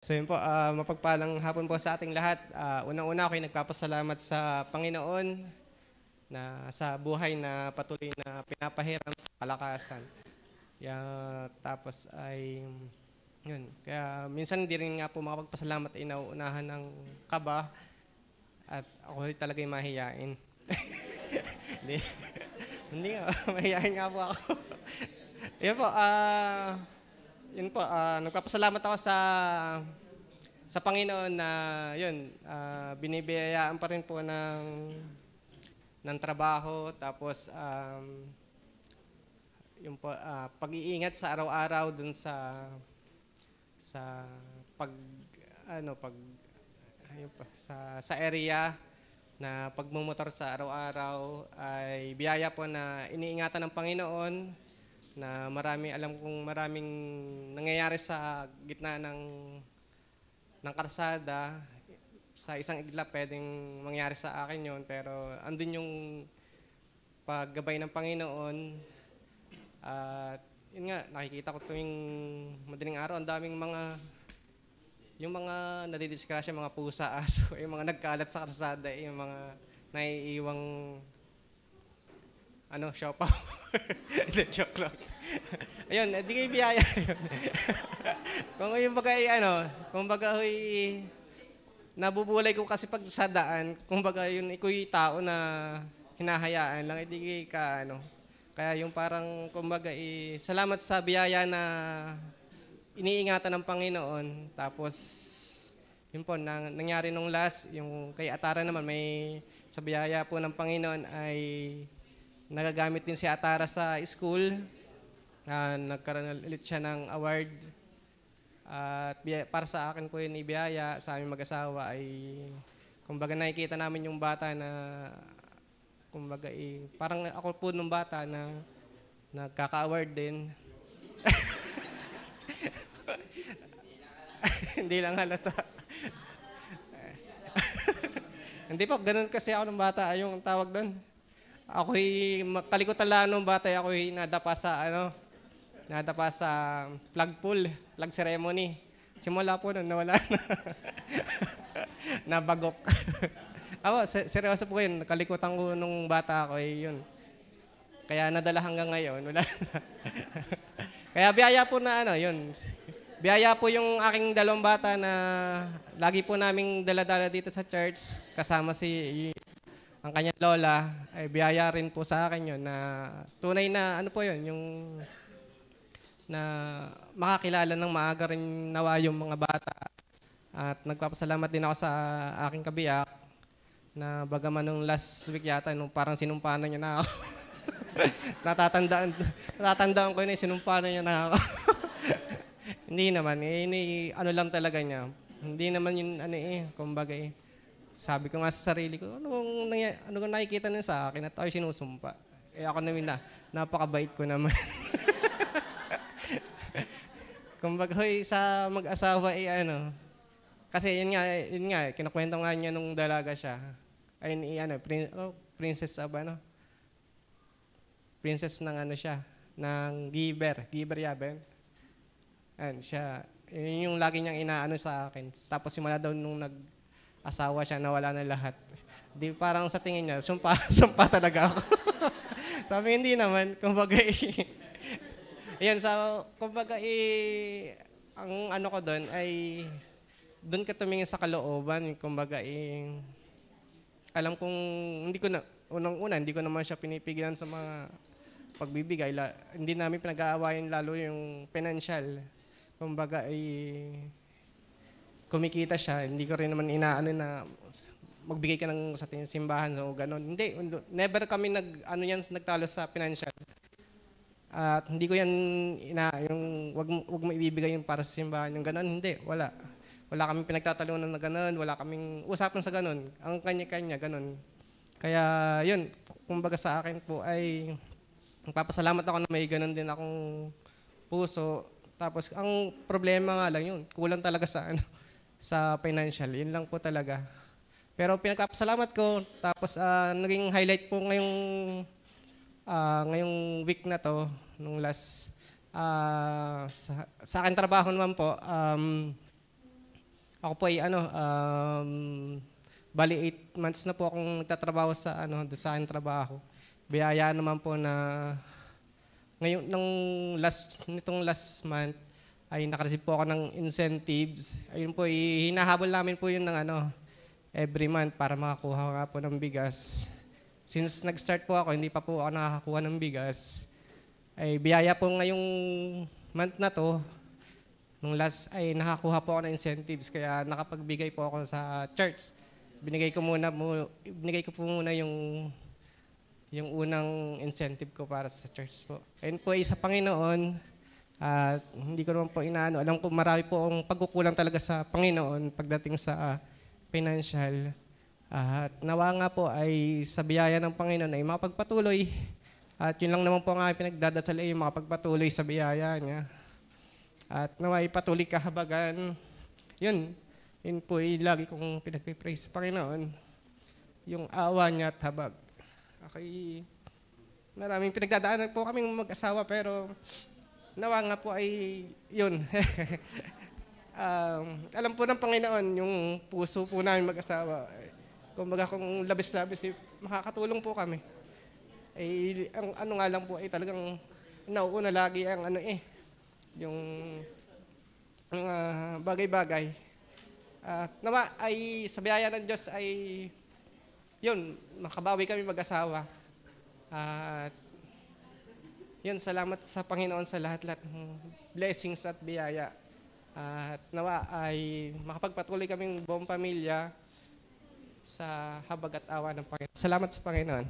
So yun po, mapagpalang hapon po sa ating lahat. Unang-una ako'y nagpapasalamat sa Panginoon na sa buhay na patuloy na pinapahiram sa kalakasan. Tapos ay, yun. Kaya minsan hindi rin nga po makapagpasalamat ay nauunahan ng kaba at ako'y talaga'y mahiyain. Hindi, hindi nga, mahiyain nga po ako. Yun po, nagpapasalamat ako sa Panginoon na yun, binibiyayaan pa rin po ng trabaho, tapos yun po, pag-iingat sa araw-araw dun sa pag ayun pa, sa area na pagmumotor sa araw-araw ay biyaya po na iniingatan ng Panginoon, na alam kong maraming nangyayari sa gitna ng karsada. Sa isang iglap pwedeng mangyari sa akin yon, pero andun yung paggabay ng Panginoon. At yun nga, nakikita ko tuwing madaling araw, ang daming yung mga nadidisgrasya, mga pusa, aso, yung mga nagkalat sa karsada, yung mga naiiwang siopaw. Hindi, joke lang. Ayun, di kayo biyaya yun. Kung baga nabubulay ko kasi pag sa daan, kung baga yun, iko'y tao na hinahayaan lang, di ka Kaya yung parang, kung baga, salamat sa biyaya na iniingatan ng Panginoon. Tapos, yun po, nangyari nung last, yung kay Atara naman, sa biyaya po ng Panginoon ay nagagamit din si Atara sa school. Nagkaroon ulit siya ng award. At para sa akin po yun ibiyaya, sa aming mag-asawa ay, kumbaga nakikita namin yung bata na, kumbaga parang ako po nung bata na nagkaka-award din. Hindi lang halata. Hindi po, ganun kasi ako nung bata, yung tawag doon. Ako'y kalikutan lang nung bata, ako'y nadapa sa flag ceremony. Simula po nun, nawala na. Nabagok. Ako, seryoso po yun, kalikutan ko nung bata ako, yun. Kaya nadala hanggang ngayon, wala na. Kaya biyaya po na yun. Biyaya po yung aking dalawang bata na lagi po naming dala-dala dito sa church, kasama ang kanyang lola, ay biyaya rin po sa akin yun na tunay na po yun, yung na makakilala ng maaga rin nawa yung mga bata. At nagpapasalamat din ako sa aking kabiyak na bagaman nung last week yata, nung parang sinumpanan niya na ako. natatandaan ko yun, sinumpanan niya na ako. Hindi naman, lang talaga niya. Hindi naman yun, kumbaga sabi ko nga sa sarili ko, ano nakikita niya sa akin at ako sinusumpa. Ako naman napakabait ko naman. Kumbaga, sa mag-asawa kasi yun nga, kinakwento nga niya nung dalaga siya. Princess princess ng siya, ng Giver Yaben. Siya, yun yung lagi niyang inaano sa akin. Tapos simula daw nung asawa siya, nawala na lahat. Di parang sa tingin niya, sumpa talaga ako. Sabi, hindi naman. Kumbaga, kumbaga, ang ko doon ay, doon ka tumingin sa kalooban. Kumbaga, alam kong, unang-una, hindi ko naman siya pinipigilan sa mga pagbibigay. Hindi namin pinag-aawayan lalo yung financial. Kumbaga, kumikita siya, hindi ko rin naman inaano na magbigay ka ng sa simbahan o gano'n. Hindi, never kami nagtalo sa financial. At hindi ko yan yung wag mo ibibigay yung para sa simbahan, yung gano'n, hindi, wala. Wala kaming pinagtatalunan na gano'n, wala kaming usapan sa gano'n. Ang kanya-kanya, gano'n. Kaya yun, kumbaga sa akin po ay nagpapasalamat ako na may gano'n din akong puso. Tapos ang problema nga lang yun, kulang talaga sa financial. Yun lang po talaga. Pero pinagpapasalamat ko. Tapos naging highlight po ngayong week na to, nung last, sa akin trabaho naman po, Ako po ay bali 8 months na po akong nagtatrabaho sa sa aking trabaho. Biyaya naman po na ngayon nitong last month ay nakareceive po ako ng incentives. Ayun po, hinahabol namin po yun ng every month para makakuha nga po ng bigas. Since nag-start po ako, hindi pa po ako nakakakuha ng bigas. Ay biyaya po ngayong month na to, nung last ay nakakuha po ako ng incentives kaya nakapagbigay po ako sa church. Binigay ko po muna yung unang incentive ko para sa church po. Ayun po ay sa Panginoon at hindi ko naman po inaano. Alam ko marami po ang pagkukulang talaga sa Panginoon pagdating sa financial. At nawa nga po ay sa biyaya ng Panginoon ay makapagpatuloy. At yun lang naman po nga pinagdadasal ay makapagpatuloy sa biyaya niya. At naway patuloy kahabagan. Yun po lagi kong pinagpipray sa Panginoon. Yung awa niya at habag. Okay. Maraming pinagdadaanan po kaming mag-asawa pero nawa nga po ay yun. Alam po ng Panginoon yung puso po namin mag-asawa. Kumbaga kung labis-labis makakatulong po kami. Ang nga lang po ay talagang nauuna lagi ang yung bagay-bagay. Nawa ay sa biyaya ng Diyos ay yun, makabawi kami mag-asawa. At yun, salamat sa Panginoon sa lahat-lahat ng blessings at biyaya. At nawa ay makapagpatuloy kaming buong pamilya sa habag at awa ng Panginoon. Salamat sa Panginoon.